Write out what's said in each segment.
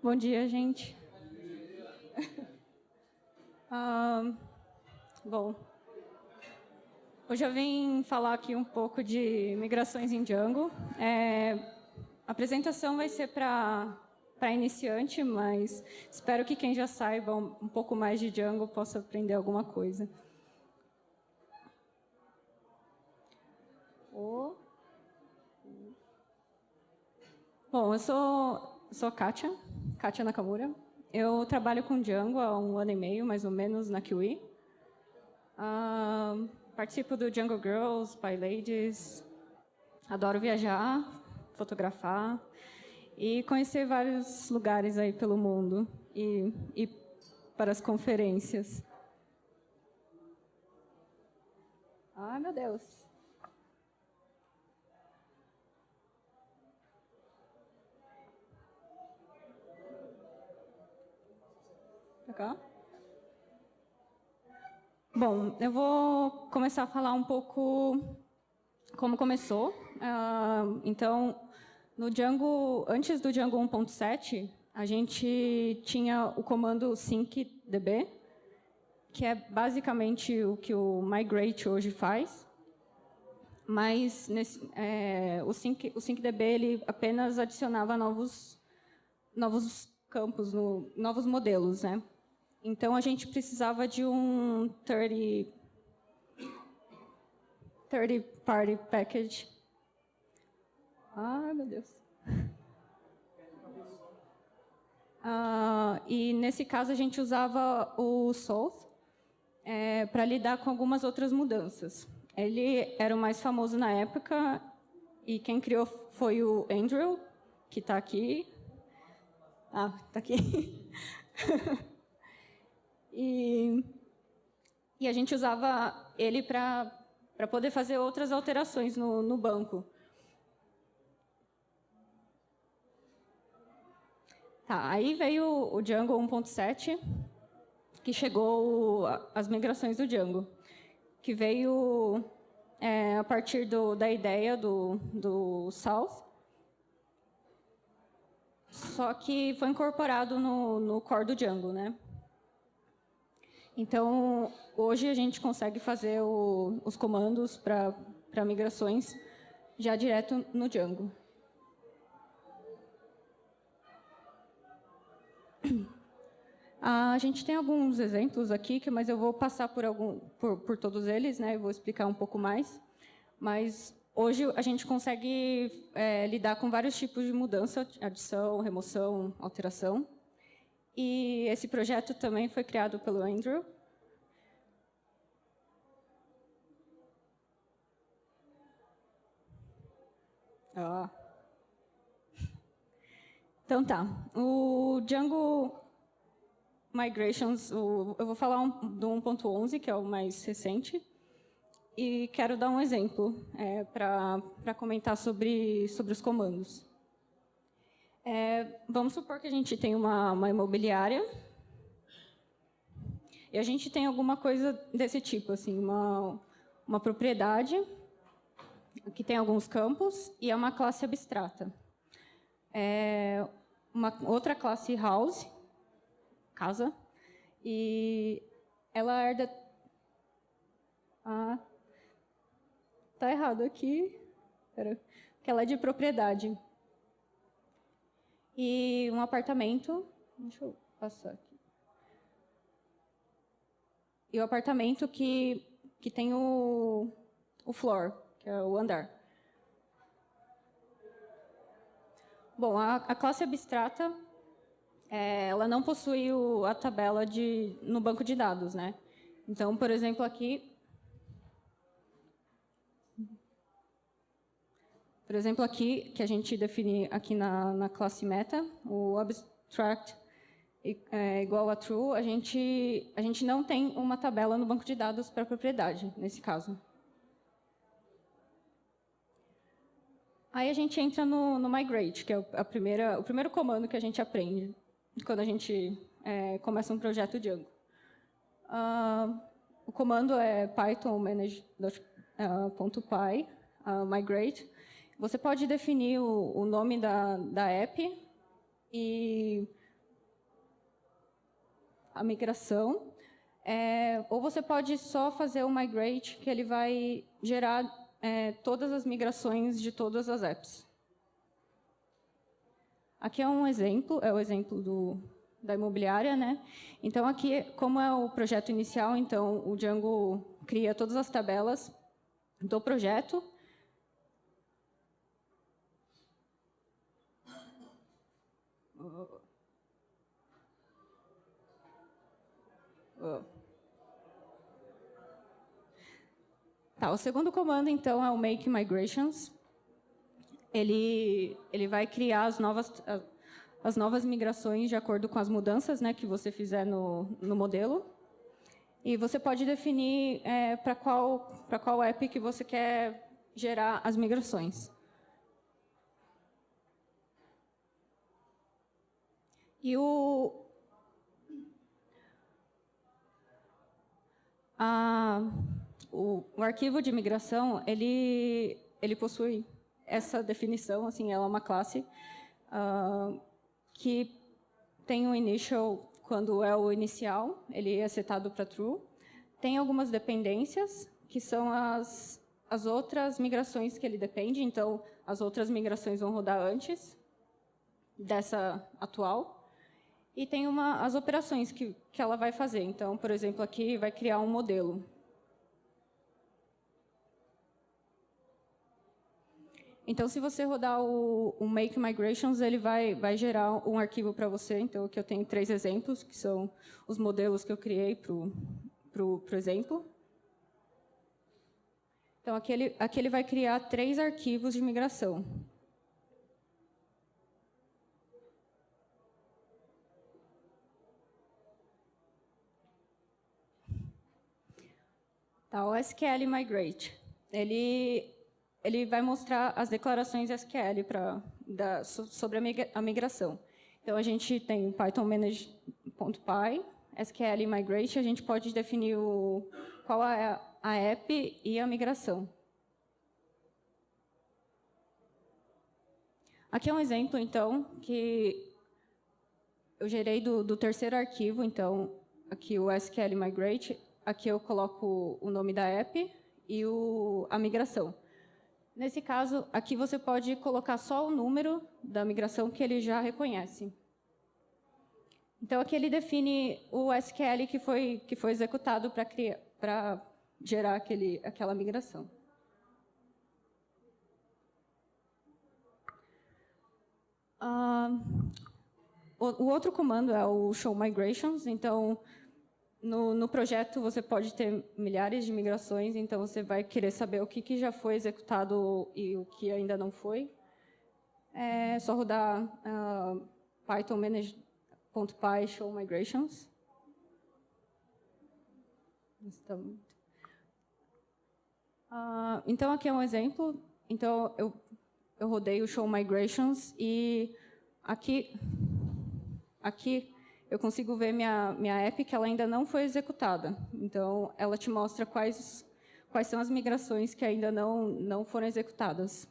Bom dia, gente. Bom, hoje eu vim falar aqui um pouco de migrações em Django. A apresentação vai ser para iniciante, mas espero que quem já saiba um pouco mais de Django possa aprender alguma coisa. Bom, eu sou Kátia Nakamura. Eu trabalho com Django há 1 ano e meio, mais ou menos, na Kiwi. Participo do Django Girls, PyLadies. Adoro viajar, fotografar e conhecer vários lugares aí pelo mundo e para as conferências. Ai, meu Deus. Pra cá? Bom, eu vou começar a falar um pouco como começou. Então, no Django, antes do Django 1.7, a gente tinha o comando syncdb, que é basicamente o que o migrate hoje faz, mas o syncdb ele apenas adicionava novos campos, novos modelos, né? Então, a gente precisava de um third-party package. Ai, meu Deus. E, nesse caso, a gente usava o South para lidar com algumas outras mudanças. Ele era o mais famoso na época, e quem criou foi o Andrew, que está aqui. Está aqui. E a gente usava ele para poder fazer outras alterações no banco. Aí veio o Django 1.7, que chegou as migrações do Django, que veio a partir da ideia do South, só que foi incorporado no core do Django, né? Então, hoje a gente consegue fazer os comandos para migrações já direto no Django. A gente tem alguns exemplos aqui, mas eu vou passar por todos eles, né? Eu vou explicar um pouco mais. Mas hoje a gente consegue lidar com vários tipos de mudança, adição, remoção, alteração. E esse projeto também foi criado pelo Andrew. Então tá, o Django Migrations, eu vou falar do 1.11, que é o mais recente, e quero dar um exemplo para comentar sobre os comandos. Vamos supor que a gente tem uma imobiliária e a gente tem alguma coisa desse tipo, assim, uma propriedade que tem alguns campos e é uma classe abstrata. Uma outra classe house, casa, e ela herda... Tá errado aqui, que ela é de propriedade. E um apartamento, deixa eu passar aqui. E o apartamento que tem o floor, que é o andar. Bom, a classe abstrata, ela não possui a tabela no banco de dados, né? Então, por exemplo, aqui... Por exemplo, aqui, que a gente define aqui na classe meta, o abstract igual a true, a gente não tem uma tabela no banco de dados para propriedade, nesse caso. Aí a gente entra no migrate, que é o primeiro comando que a gente aprende quando a gente começa um projeto Django. O comando é python manage.py, migrate. Você pode definir o nome da app e a migração, ou você pode só fazer o migrate, que ele vai gerar todas as migrações de todas as apps. Aqui é um exemplo, é o exemplo da imobiliária, né? Então, aqui, como é o projeto inicial, então o Django cria todas as tabelas do projeto. Tá, o segundo comando, então, é o Make Migrations. Ele vai criar as novas migrações de acordo com as mudanças, né, que você fizer no modelo. E você pode definir para qual app que você quer gerar as migrações. E o arquivo de migração, ele possui essa definição, assim, ela é uma classe que tem um initial quando é o inicial, ele é setado para true. Tem algumas dependências, que são as outras migrações que ele depende, então as outras migrações vão rodar antes dessa atual. E tem as operações que ela vai fazer. Então, por exemplo, aqui vai criar um modelo. Então, se você rodar o Make Migrations, ele vai gerar um arquivo para você. Então, aqui eu tenho 3 exemplos, que são os modelos que eu criei para o exemplo. Então, aqui ele vai criar 3 arquivos de migração. Tá, o SQL Migrate, ele vai mostrar as declarações SQL sobre a migração. Então, a gente tem o Python manage.py, SQL Migrate, a gente pode definir qual é a app e a migração. Aqui é um exemplo, então, que eu gerei do terceiro arquivo, então, aqui o SQL Migrate, aqui eu coloco o nome da app e a migração. Nesse caso, aqui você pode colocar só o número da migração que ele já reconhece. Então, aqui ele define o SQL que foi executado para gerar aquela migração. O outro comando é o Show Migrations. Então, no projeto, você pode ter milhares de migrações, então você vai querer saber o que já foi executado e o que ainda não foi. É só rodar Python manage.py show migrations. Então, aqui é um exemplo. Então, eu rodei o show migrations e aqui eu consigo ver minha app que ela ainda não foi executada. Então, ela te mostra quais são as migrações que ainda não foram executadas.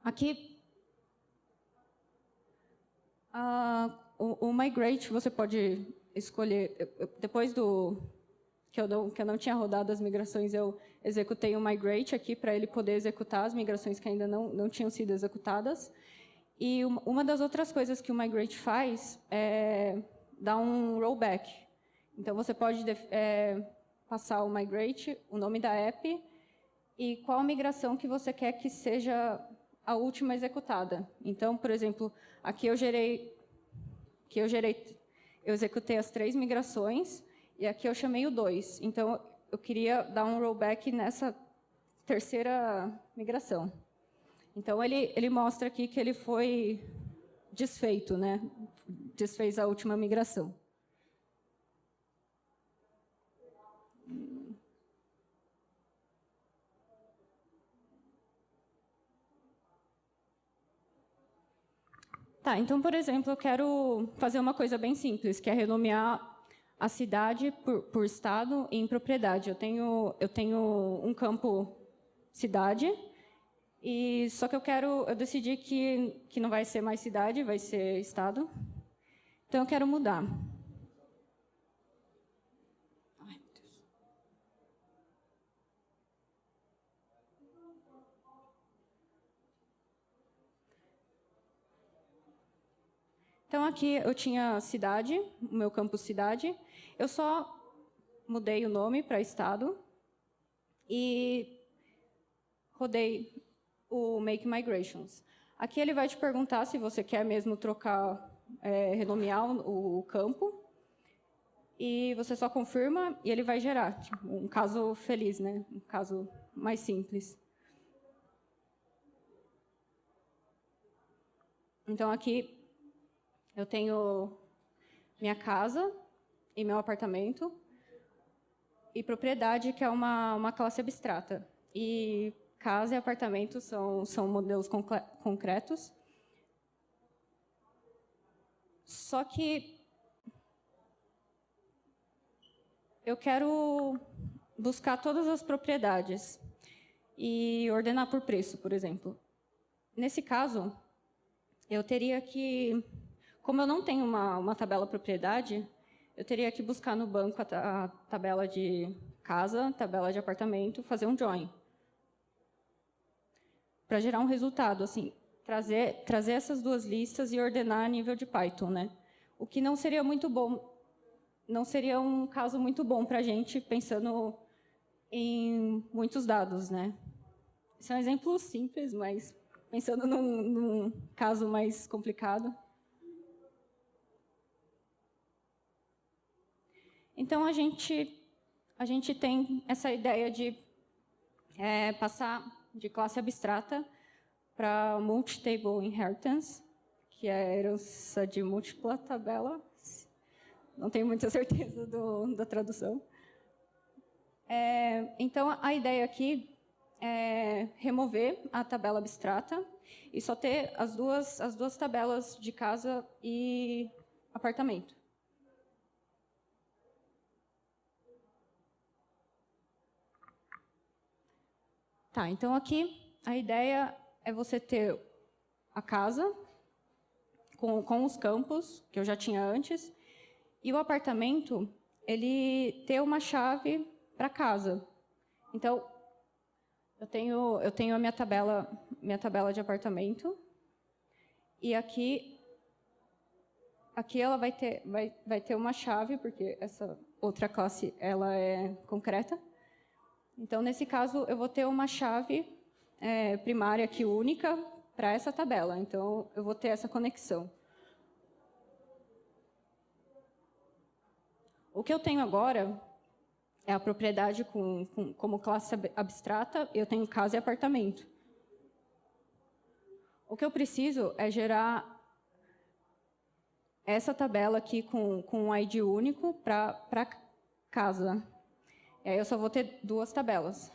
Aqui, o Migrate, você pode escolher, depois que eu não tinha rodado as migrações, eu executei o Migrate aqui para ele poder executar as migrações que ainda não tinham sido executadas. E uma das outras coisas que o Migrate faz é dar um rollback. Então, você pode passar o Migrate, o nome da app, e qual migração que você quer que seja a última executada. Então, por exemplo, aqui eu executei as 3 migrações, e aqui eu chamei o 2. Então, eu queria dar um rollback nessa terceira migração. Então, ele mostra aqui que ele foi desfeito, né? Desfez a última migração. Tá, então, por exemplo, eu quero fazer uma coisa bem simples, que é renomear a cidade por estado em propriedade. Eu tenho um campo cidade E só que eu decidi que não vai ser mais cidade, vai ser estado. Então eu quero mudar. Ai, meu Deus. Então aqui eu tinha cidade, o meu campus cidade. Eu só mudei o nome para estado e rodei o Make Migrations. Aqui ele vai te perguntar se você quer mesmo trocar, renomear o campo. E você só confirma e ele vai gerar tipo, um caso feliz, né? Um caso mais simples. Então aqui eu tenho minha casa e meu apartamento e propriedade, que é uma classe abstrata. E casa e apartamento são modelos concretos. Só que eu quero buscar todas as propriedades e ordenar por preço, por exemplo. Nesse caso, eu teria que, como eu não tenho uma tabela propriedade, eu teria que buscar no banco a tabela de casa, tabela de apartamento, fazer um join. Para gerar um resultado, assim, trazer essas duas listas e ordenar a nível de Python, né? O que não seria muito bom, não seria um caso muito bom para a gente, pensando em muitos dados, né? Esse é um exemplo simples, mas pensando num caso mais complicado. Então, a gente tem essa ideia de passar de classe abstrata para multi-table inheritance, que é a herança de múltipla tabela. Não tenho muita certeza da tradução. Então, a ideia aqui é remover a tabela abstrata e só ter as duas tabelas de casa e apartamento. Tá, então aqui a ideia é você ter a casa com os campos, que eu já tinha antes, e o apartamento, ele ter uma chave para casa. Então, eu tenho a minha tabela de apartamento, e aqui ela vai ter uma chave, porque essa outra classe ela é concreta. Então, nesse caso, eu vou ter uma chave primária aqui única para essa tabela. Então, eu vou ter essa conexão. O que eu tenho agora é a propriedade como classe abstrata, eu tenho casa e apartamento. O que eu preciso é gerar essa tabela aqui com um ID único para casa. E aí eu só vou ter duas tabelas.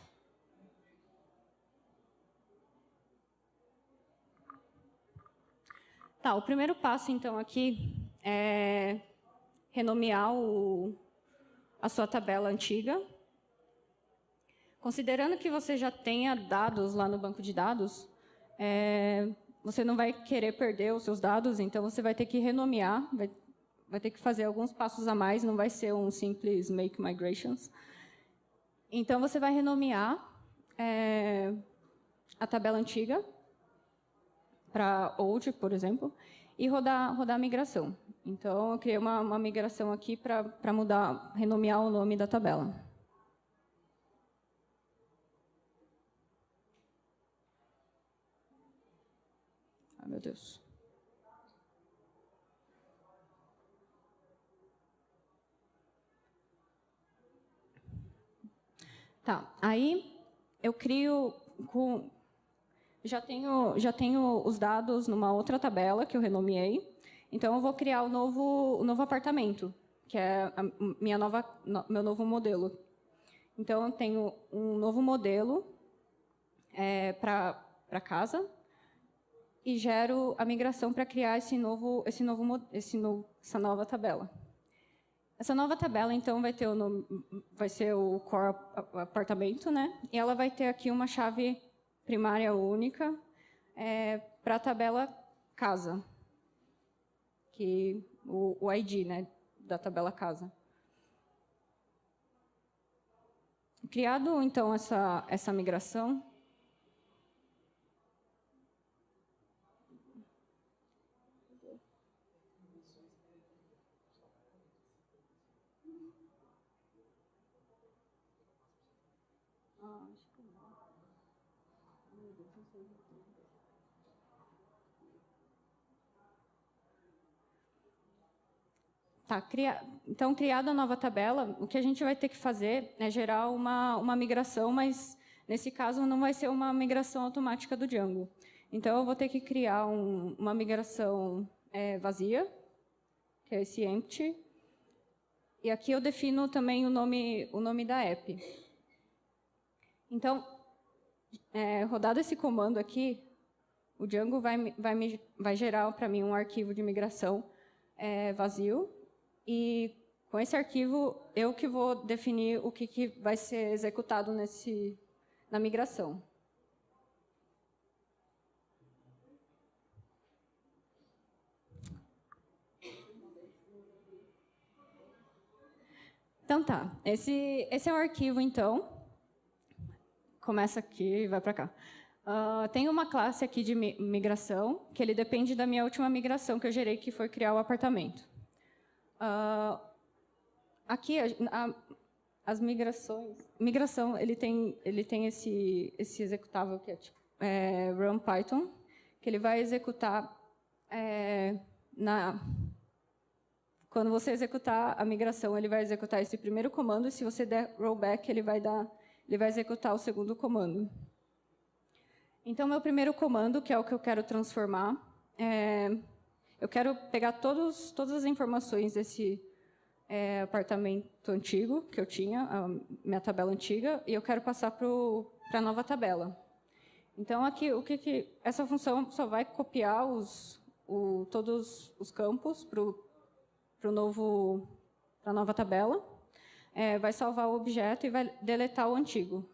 Tá, o primeiro passo, então, aqui é renomear a sua tabela antiga. Considerando que você já tenha dados lá no banco de dados, você não vai querer perder os seus dados, então você vai ter que renomear, vai ter que fazer alguns passos a mais, não vai ser um simples make migrations. Então, você vai renomear a tabela antiga para old, por exemplo, e rodar a migração. Então, eu criei uma migração aqui para renomear o nome da tabela. Ai, meu Deus. Tá, aí eu crio já tenho os dados numa outra tabela que eu renomeei. Então, eu vou criar o novo apartamento, que é meu novo modelo. Então, eu tenho um novo modelo para casa e gero a migração para criar essa nova tabela. Essa nova tabela, então, vai ser o core apartamento, né? E ela vai ter aqui uma chave primária única para a tabela casa, que o ID, né, da tabela casa. Criado, então, essa migração, tá, então, criada a nova tabela, o que a gente vai ter que fazer é gerar uma migração, mas, nesse caso, não vai ser uma migração automática do Django. Então, eu vou ter que criar uma migração vazia, que é esse empty, e aqui eu defino também o nome da app. Então, rodado esse comando aqui, o Django vai gerar para mim um arquivo de migração vazio, e com esse arquivo, eu que vou definir o que vai ser executado na migração. Então tá, esse é o arquivo, então. Começa aqui e vai para cá. Tem uma classe aqui de migração, que ele depende da minha última migração que eu gerei, que foi criar o apartamento. Aqui, as migrações... Migração, ele tem esse executável que é tipo run Python, que ele vai executar quando você executar a migração, ele vai executar esse primeiro comando, e se você der rollback, ele vai executar o segundo comando. Então, meu primeiro comando, que é o que eu quero transformar, eu quero pegar todas as informações desse apartamento antigo que eu tinha, a minha tabela antiga, e eu quero passar para a nova tabela. Então, aqui, essa função só vai copiar todos os campos para a nova tabela, vai salvar o objeto e vai deletar o antigo.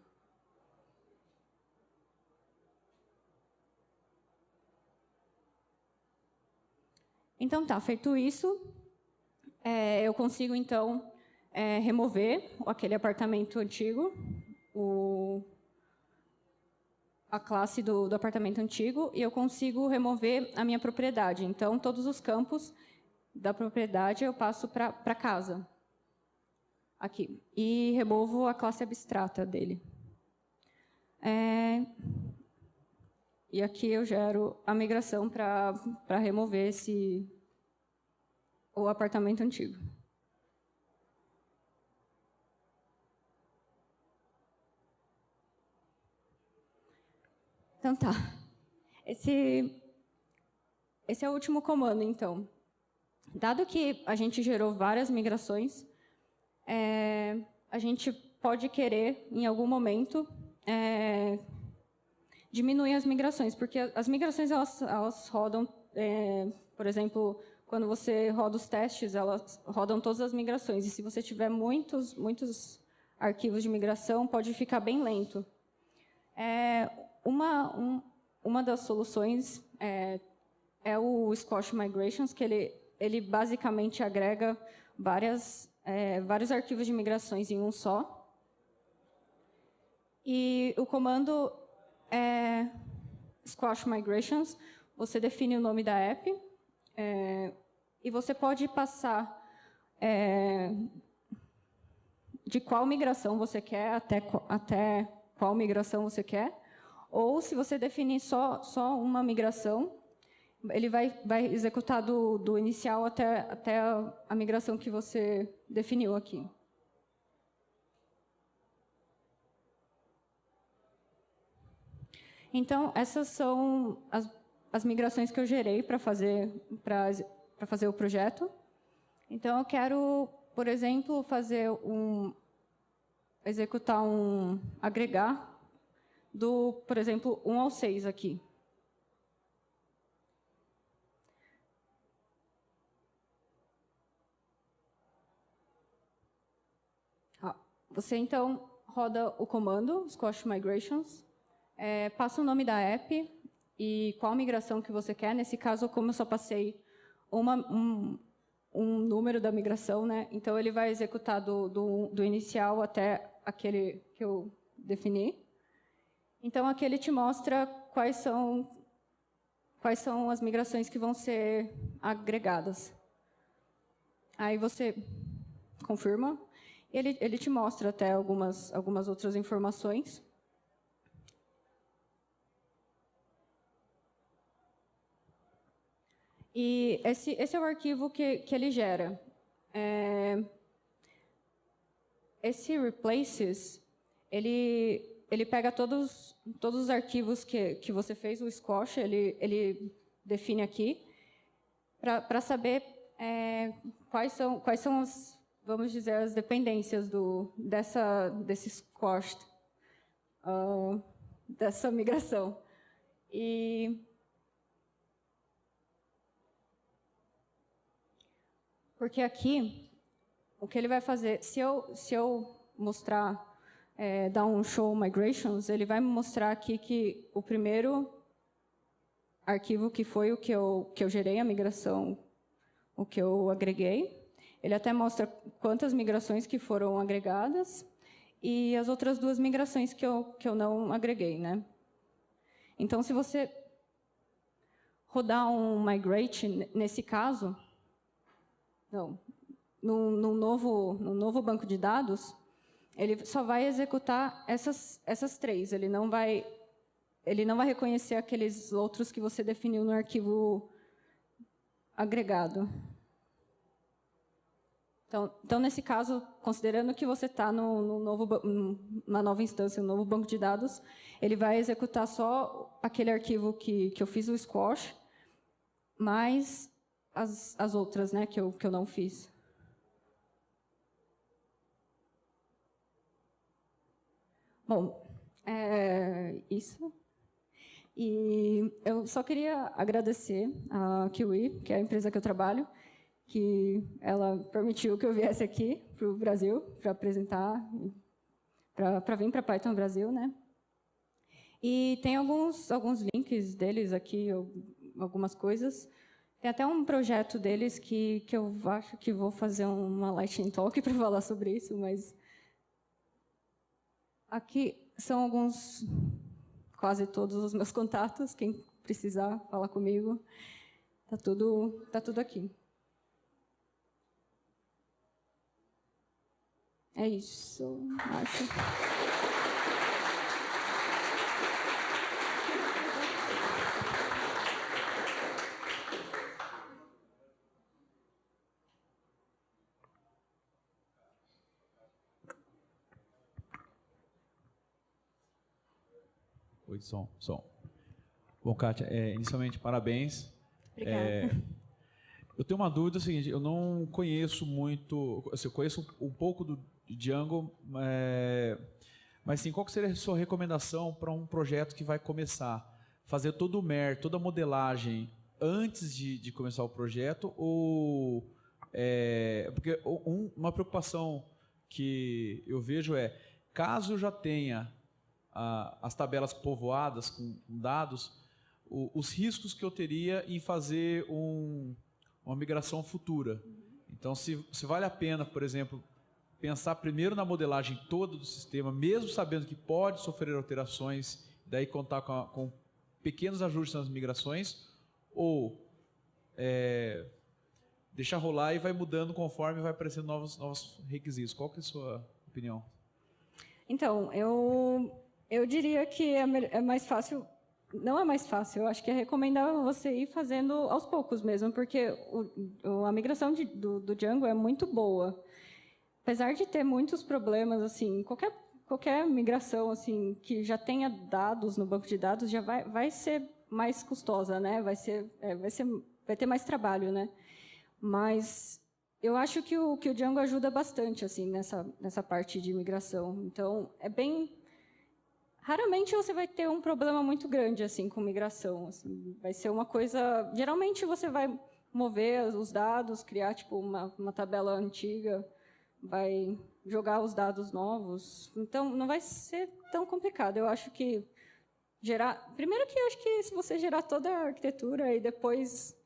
Então, tá, feito isso, eu consigo, então, remover aquele apartamento antigo, a classe do apartamento antigo, e eu consigo remover a minha propriedade. Então, todos os campos da propriedade eu passo para casa, aqui, e removo a classe abstrata dele. E aqui eu gero a migração para remover o apartamento antigo. Então tá. Esse é o último comando, então. Dado que a gente gerou várias migrações, a gente pode querer, em algum momento, diminuir as migrações, porque as migrações elas rodam, por exemplo, quando você roda os testes, elas rodam todas as migrações, e se você tiver muitos arquivos de migração, pode ficar bem lento. Uma das soluções é o Squash Migrations, que ele basicamente agrega vários arquivos de migrações em um só. E o comando Squash Migrations, você define o nome da app, e você pode passar de qual migração você quer até qual migração você quer, ou se você definir só uma migração, ele vai executar do inicial até a migração que você definiu aqui. Então, essas são as migrações que eu gerei para fazer o projeto. Então, eu quero, por exemplo, agregar por exemplo, 1 ao 6 aqui. Você, então, roda o comando, Squash Migrations, passa o nome da app e qual migração que você quer. Nesse caso, como eu só passei um número da migração, né? Então, ele vai executar do inicial até aquele que eu defini. Então, aqui ele te mostra quais são as migrações que vão ser agregadas. Aí você confirma. Ele te mostra até algumas outras informações. E esse é o arquivo que ele gera. Esse replaces, ele pega todos os arquivos que você fez, o squash, ele define aqui, para saber quais são as, vamos dizer, as dependências desse squash, dessa migração. Porque aqui, o que ele vai fazer, se eu mostrar, dar um show migrations, ele vai me mostrar aqui que o primeiro arquivo que foi o que eu gerei, a migração, o que eu agreguei. Ele até mostra quantas migrações que foram agregadas e as outras 2 migrações que eu não agreguei, né? Então, se você rodar um migrate, nesse caso, no novo banco de dados, ele só vai executar essas 3. Ele não vai reconhecer aqueles outros que você definiu no arquivo agregado. Então, nesse caso, considerando que você está na nova instância, no novo banco de dados, ele vai executar só aquele arquivo que eu fiz o squash, mais as outras, né, que eu não fiz. Bom, isso. E eu só queria agradecer a Kiwi, que é a empresa que eu trabalho, que ela permitiu que eu viesse aqui para o Brasil para apresentar, para vir para Python Brasil, né? E tem alguns links deles aqui, algumas coisas. Tem até um projeto deles que eu acho que vou fazer uma Lightning Talk para falar sobre isso, mas aqui são quase todos os meus contatos. Quem precisar falar comigo, tá tudo aqui. É isso, acho. Oi, som. Bom, Kátia, inicialmente, parabéns. Obrigada. Eu tenho uma dúvida, seguinte, eu não conheço muito, assim, eu conheço um pouco do Django, mas sim, qual que seria a sua recomendação para um projeto que vai começar? Fazer todo o MER, toda a modelagem antes de começar o projeto? Ou, porque uma preocupação que eu vejo caso eu já tenha as tabelas povoadas com dados, os riscos que eu teria em fazer uma migração futura. Então, se vale a pena, por exemplo, pensar primeiro na modelagem toda do sistema, mesmo sabendo que pode sofrer alterações, daí contar com pequenos ajustes nas migrações, ou deixar rolar e vai mudando conforme vai aparecendo novos requisitos. Qual que é a sua opinião? Então, eu diria que é mais fácil. Não é mais fácil, eu acho que é recomendável você ir fazendo aos poucos mesmo, porque a migração do Django é muito boa. Apesar de ter muitos problemas, assim, qualquer migração assim, que já tenha dados no banco de dados já vai ser mais custosa, né? Vai ter mais trabalho, né? Mas eu acho que o Django ajuda bastante assim, nessa parte de migração. Então, raramente você vai ter um problema muito grande assim com migração. Assim. Vai ser uma coisa... Geralmente você vai mover os dados, criar tipo, uma tabela antiga, vai jogar os dados novos. Então, não vai ser tão complicado. Eu acho que gerar... Primeiro que eu acho que se você gerar toda a arquitetura e depois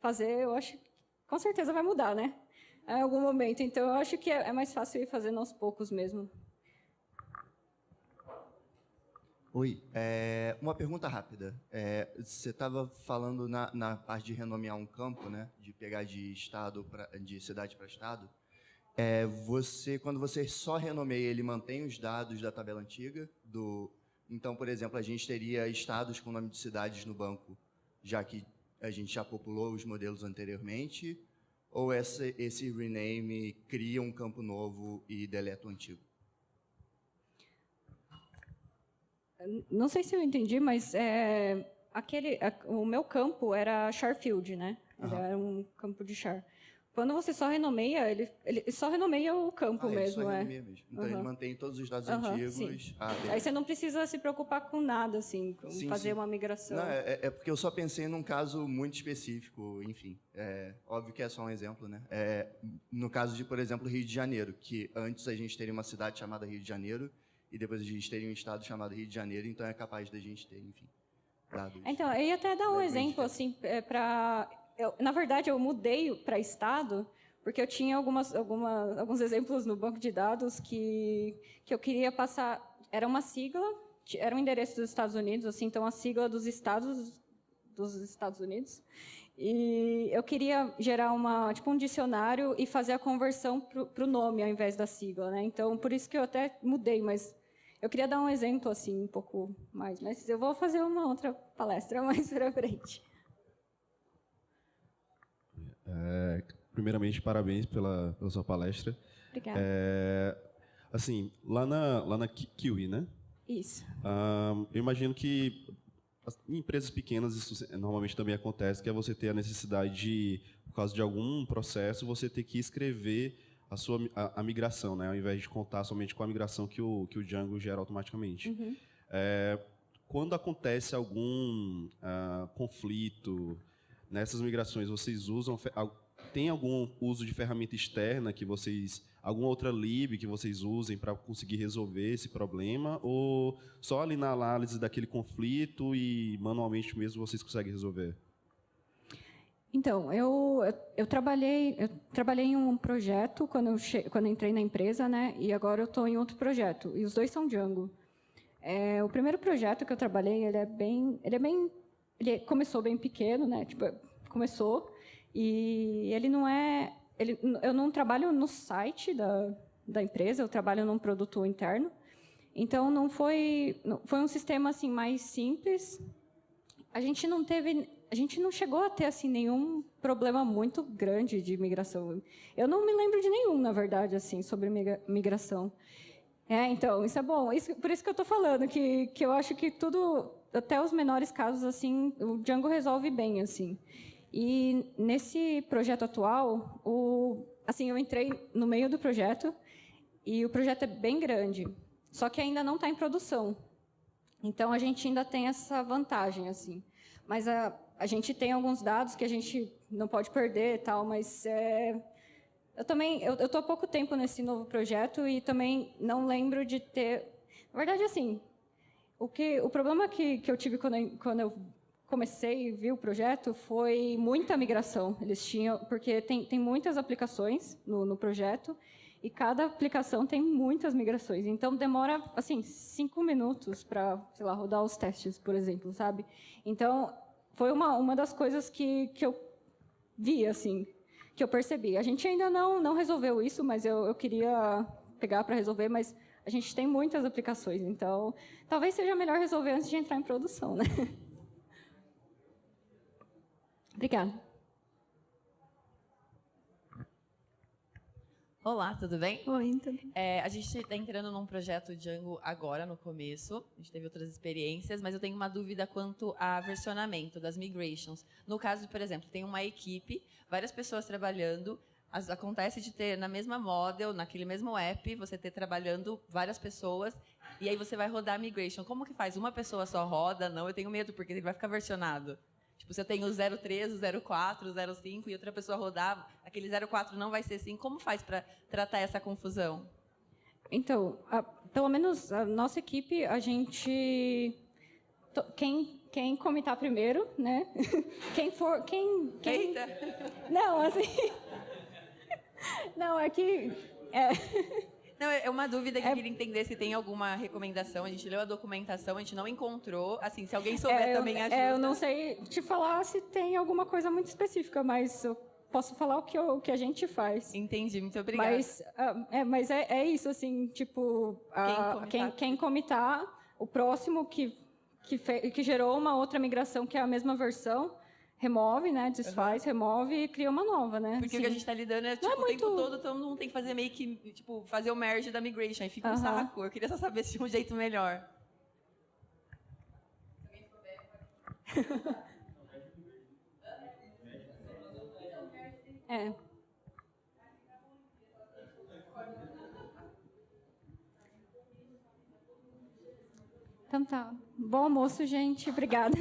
fazer, eu acho que com certeza vai mudar, né? Em algum momento. Então, eu acho que é mais fácil ir fazendo aos poucos mesmo. Oi, uma pergunta rápida. Você estava falando na parte de renomear um campo, né? De pegar de cidade para estado. Quando você só renomeia, ele mantém os dados da tabela antiga? Então, por exemplo, a gente teria estados com nome de cidades no banco, já que a gente já populou os modelos anteriormente? Ou esse rename cria um campo novo e deleta o antigo? Não sei se eu entendi, mas o meu campo era Charfield, né? Era um campo de char. Quando você só renomeia, ele só renomeia o campo mesmo. Só renomeia mesmo. Então, ele mantém todos os dados antigos. Sim. Aí você não precisa se preocupar com nada, assim, com fazer uma migração. Não, é porque eu só pensei num caso muito específico, enfim. Óbvio que é só um exemplo, né? No caso de, por exemplo, Rio de Janeiro, que antes a gente teria uma cidade chamada Rio de Janeiro, e depois a gente teria um estado chamado Rio de Janeiro, então é capaz da gente ter, enfim, dados. Então, eu ia até dar um exemplo, assim, na verdade, eu mudei para estado, porque eu tinha alguns exemplos no banco de dados que eu queria passar. Era uma sigla, era um endereço dos Estados Unidos, assim, então a sigla dos Estados Unidos. E eu queria gerar um dicionário e fazer a conversão para o nome ao invés da sigla, né? Então, por isso que eu até mudei, mas eu queria dar um exemplo assim um pouco mais, mas eu vou fazer uma outra palestra mais para frente. Primeiramente, parabéns pela sua palestra. Obrigada. Assim, lá na Kiwi, né? Isso. Eu imagino que em empresas pequenas isso normalmente também acontece, que é você ter a necessidade de, por causa de algum processo, você ter que escrever a migração, né? Ao invés de contar somente com a migração que o Django gera automaticamente. Uhum. Quando acontece algum conflito nessas migrações, vocês tem algum uso de ferramenta externa alguma outra lib que vocês usem para conseguir resolver esse problema, ou só ali na análise daquele conflito e manualmente mesmo vocês conseguem resolver? Então, eu trabalhei em um projeto quando eu entrei na empresa, né? E agora eu estou em outro projeto. E os dois são Django. O primeiro projeto que eu trabalhei, ele começou bem pequeno, né? Tipo, começou e eu não trabalho no site da empresa, eu trabalho num produto interno. Então foi um sistema assim mais simples. A gente não chegou a ter assim nenhum problema muito grande de migração. Eu não me lembro de nenhum, na verdade, assim, sobre migração. Então, isso é bom. Por isso que eu estou falando, que eu acho que tudo, até os menores casos, assim, o Django resolve bem, assim. E nesse projeto atual, eu entrei no meio do projeto e o projeto é bem grande, só que ainda não está em produção. Então, a gente ainda tem essa vantagem, assim. Mas a gente tem alguns dados que a gente não pode perder e tal, mas eu estou há pouco tempo nesse novo projeto e também não lembro de ter... Na verdade, assim, o problema que eu tive quando eu comecei e vi o projeto foi muita migração. Eles tinham, porque tem muitas aplicações no projeto e cada aplicação tem muitas migrações. Então, demora, assim, 5 minutos para, sei lá, rodar os testes, por exemplo, sabe? Então, foi uma das coisas que eu vi, assim, que eu percebi. A gente ainda não resolveu isso, mas eu queria pegar para resolver, mas a gente tem muitas aplicações. Então, talvez seja melhor resolver antes de entrar em produção, né? Obrigada. Olá, tudo bem? Oi, tudo bem. A gente está entrando num projeto Django agora, no começo. A gente teve outras experiências, mas eu tenho uma dúvida quanto a versionamento das migrations. No caso, por exemplo, tem uma equipe, várias pessoas trabalhando. Acontece de ter na mesma model, naquele mesmo app, você ter trabalhando várias pessoas, e aí você vai rodar a migration. Como que faz? Uma pessoa só roda? Não, eu tenho medo, porque ele vai ficar versionado. Tipo, se eu tenho o 03, o 04, o 05 e outra pessoa rodar, aquele 04 não vai ser assim. Como faz para tratar essa confusão? Então, pelo menos a nossa equipe, a gente quem comitar primeiro, né? Quem... Eita! Não, assim... Não, é que... Não, é uma dúvida que eu queria entender se tem alguma recomendação. A gente leu a documentação, a gente não encontrou. Assim, se alguém souber também ajuda. Eu não sei te falar se tem alguma coisa muito específica, mas eu posso falar o que a gente faz. Entendi, muito obrigada. Mas é isso, assim, tipo... Quem comitar, o próximo que gerou uma outra migração, que é a mesma versão, remove, né? Desfaz, remove e cria uma nova, né? Porque o que a gente está lidando é, tipo, o tempo todo, todo mundo tem que fazer meio que, tipo, fazer o merge da migration. Aí fica um saco. Eu queria só saber se tinha um jeito melhor. Então tá. Bom almoço, gente. Obrigada.